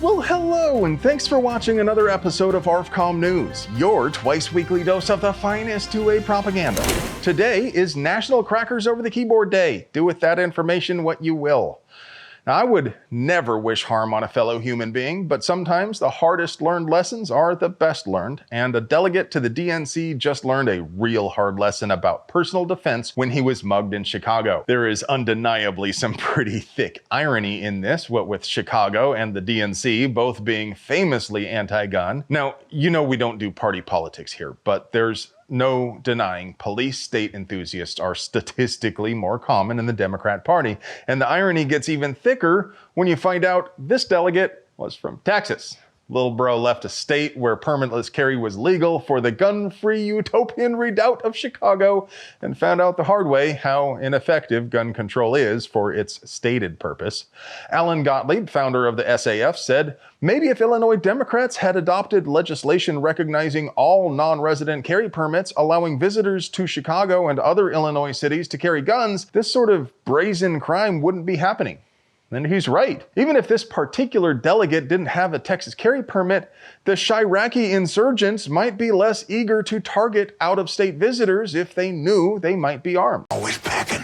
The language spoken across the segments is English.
Well, hello, and thanks for watching another episode of ARFCOM News, your twice-weekly dose of the finest 2A propaganda. Today is National Crackers Over the Keyboard Day. Do with that information what you will. Now, I would never wish harm on a fellow human being, but sometimes the hardest learned lessons are the best learned, and a delegate to the DNC just learned a real hard lesson about personal defense when he was mugged in Chicago. There is undeniably some pretty thick irony in this, what with Chicago and the DNC both being famously anti-gun. Now, you know we don't do party politics here, but there's no denying police state enthusiasts are statistically more common in the Democrat Party. And the irony gets even thicker when you find out this delegate was from Texas. Little bro left a state where permitless carry was legal for the gun-free utopian redoubt of Chicago and found out the hard way how ineffective gun control is for its stated purpose. Alan Gottlieb, founder of the SAF, said, "Maybe if Illinois Democrats had adopted legislation recognizing all non-resident carry permits, allowing visitors to Chicago and other Illinois cities to carry guns, this sort of brazen crime wouldn't be happening." And he's right. Even if this particular delegate didn't have a Texas carry permit, the Chiraqi insurgents might be less eager to target out-of-state visitors if they knew they might be armed. Always packing.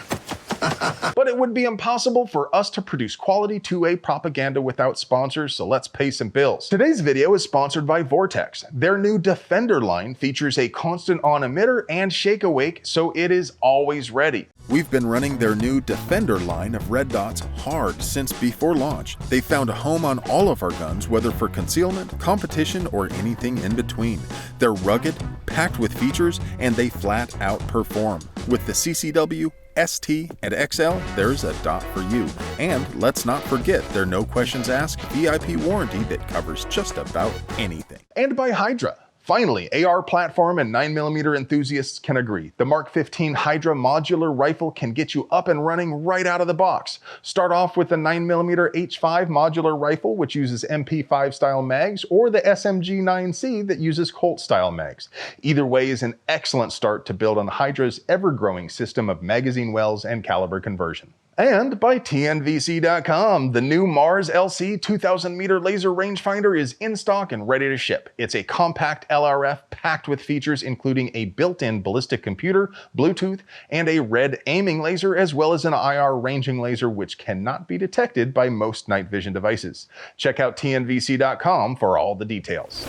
But it would be impossible for us to produce quality 2A propaganda without sponsors, so let's pay some bills. Today's video is sponsored by Vortex. Their new Defender line features a constant on emitter and shake awake, so it is always ready. We've been running their new Defender line of red dots hard since before launch. They found a home on all of our guns, whether for concealment, competition, or anything in between. They're rugged, packed with features, and they flat out perform. With the CCW, ST, and XL, there's a dot for you. And let's not forget their no questions asked VIP warranty that covers just about anything. And by Hydra. Finally, AR platform and 9mm enthusiasts can agree. The Mark 15 Hydra modular rifle can get you up and running right out of the box. Start off with the 9mm H5 modular rifle, which uses MP5 style mags, or the SMG 9C that uses Colt style mags. Either way is an excellent start to build on Hydra's ever-growing system of magazine wells and caliber conversion. And by TNVC.com, the new Mars LC 2000 meter laser rangefinder is in stock and ready to ship. It's a compact LRF packed with features including a built-in ballistic computer, Bluetooth, and a red aiming laser, as well as an IR ranging laser which cannot be detected by most night vision devices. Check out TNVC.com for all the details.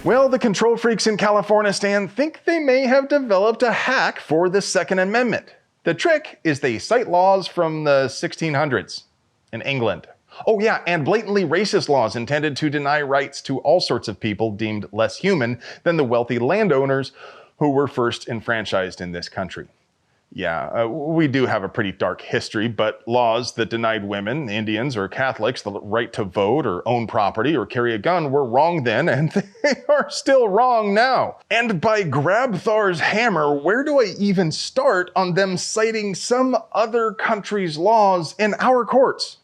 Well, the control freaks in Californistan think they may have developed a hack for the Second Amendment. The trick is they cite laws from the 1600s in England. Oh yeah, and blatantly racist laws intended to deny rights to all sorts of people deemed less human than the wealthy landowners who were first enfranchised in this country. Yeah, we do have a pretty dark history, but laws that denied women, Indians, or Catholics the right to vote or own property or carry a gun were wrong then, and they are still wrong now. And by Grabthar's hammer, where do I even start on them citing some other country's laws in our courts?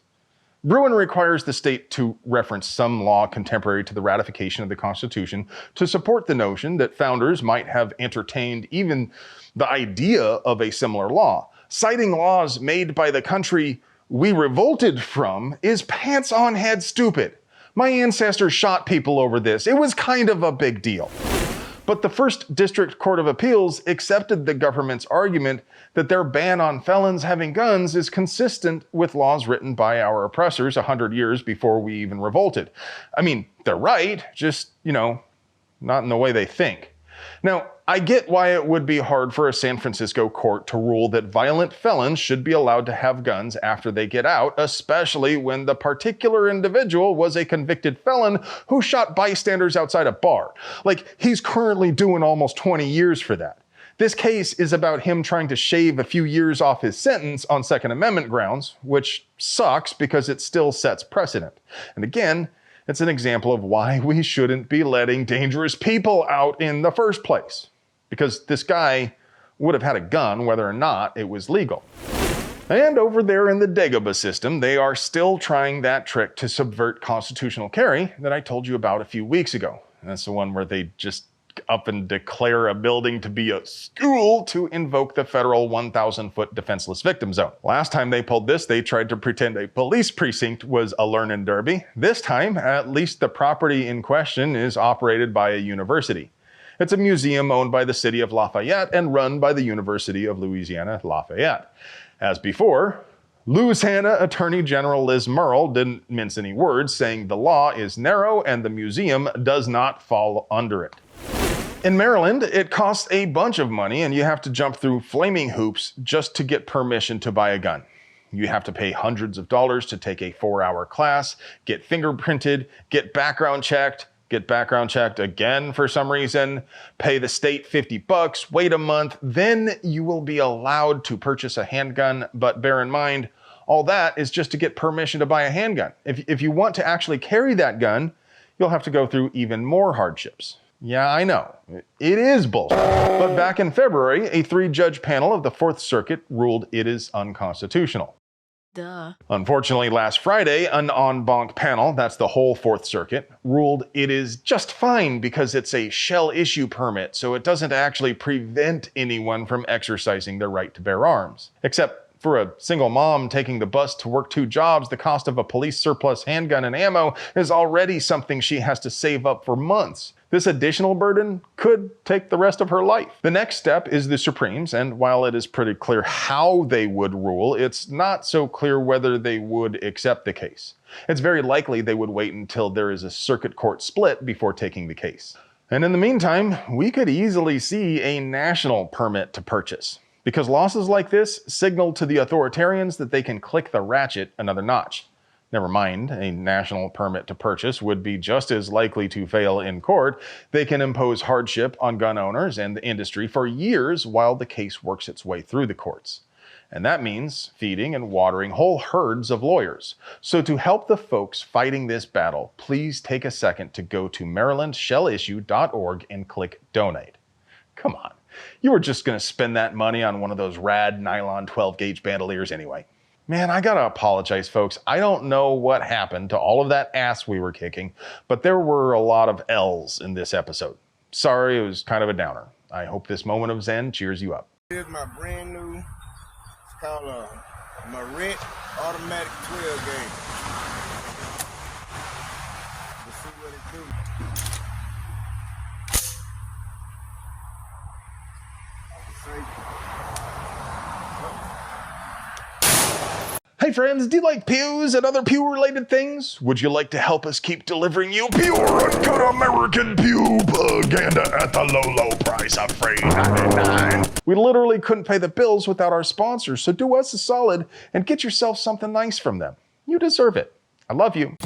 Bruin requires the state to reference some law contemporary to the ratification of the Constitution to support the notion that founders might have entertained even the idea of a similar law. Citing laws made by the country we revolted from is pants on head stupid. My ancestors shot people over this. It was kind of a big deal. But the First District Court of Appeals accepted the government's argument that their ban on felons having guns is consistent with laws written by our oppressors 100 years before we even revolted. I mean, they're right, just, not in the way they think. Now, I get why it would be hard for a San Francisco court to rule that violent felons should be allowed to have guns after they get out, especially when the particular individual was a convicted felon who shot bystanders outside a bar. Like, he's currently doing almost 20 years for that. This case is about him trying to shave a few years off his sentence on Second Amendment grounds, which sucks because it still sets precedent. And again, it's an example of why we shouldn't be letting dangerous people out in the first place. Because this guy would have had a gun whether or not it was legal. And over there in the Dagobah system, they are still trying that trick to subvert constitutional carry that I told you about a few weeks ago. And that's the one where they just up and declare a building to be a school to invoke the federal 1,000-foot defenseless victim zone. Last time they pulled this, they tried to pretend a police precinct was a learning derby. This time, at least the property in question is operated by a university. It's a museum owned by the city of Lafayette and run by the University of Louisiana, Lafayette. As before, Louisiana Attorney General Liz Murrill didn't mince any words, saying the law is narrow and the museum does not fall under it. In Maryland, it costs a bunch of money and you have to jump through flaming hoops just to get permission to buy a gun. You have to pay hundreds of dollars to take a 4-hour class, get fingerprinted, get background checked again for some reason, pay the state $50, wait a month, then you will be allowed to purchase a handgun. But bear in mind, all that is just to get permission to buy a handgun. If you want to actually carry that gun, you'll have to go through even more hardships. Yeah, I know, it is bullshit. But back in February, a 3-judge panel of the 4th Circuit ruled it is unconstitutional. Duh. Unfortunately, last Friday, an en banc panel, that's the whole 4th Circuit, ruled it is just fine because it's a shell issue permit, so it doesn't actually prevent anyone from exercising their right to bear arms. Except for a single mom taking the bus to work 2 jobs, the cost of a police surplus handgun and ammo is already something she has to save up for months. This additional burden could take the rest of her life. The next step is the Supremes, and while it is pretty clear how they would rule, it's not so clear whether they would accept the case. It's very likely they would wait until there is a circuit court split before taking the case. And in the meantime, we could easily see a national permit to purchase, because losses like this signal to the authoritarians that they can click the ratchet another notch. Never mind, a national permit to purchase would be just as likely to fail in court. They can impose hardship on gun owners and the industry for years while the case works its way through the courts. And that means feeding and watering whole herds of lawyers. So to help the folks fighting this battle, please take a second to go to marylandshellissue.org and click donate. Come on, you were just going to spend that money on one of those rad nylon 12-gauge bandoliers anyway. Man, I gotta apologize, folks. I don't know what happened to all of that ass we were kicking, but there were a lot of L's in this episode. Sorry, it was kind of a downer. I hope this moment of zen cheers you up. Here's my brand new, it's called a Marit automatic 12 gauge. Let's see what it do. Hey friends, do you like pews and other pew-related things? Would you like to help us keep delivering you pure, uncut American pew propaganda at the low price of $3.99? We literally couldn't pay the bills without our sponsors, so do us a solid and get yourself something nice from them. You deserve it. I love you.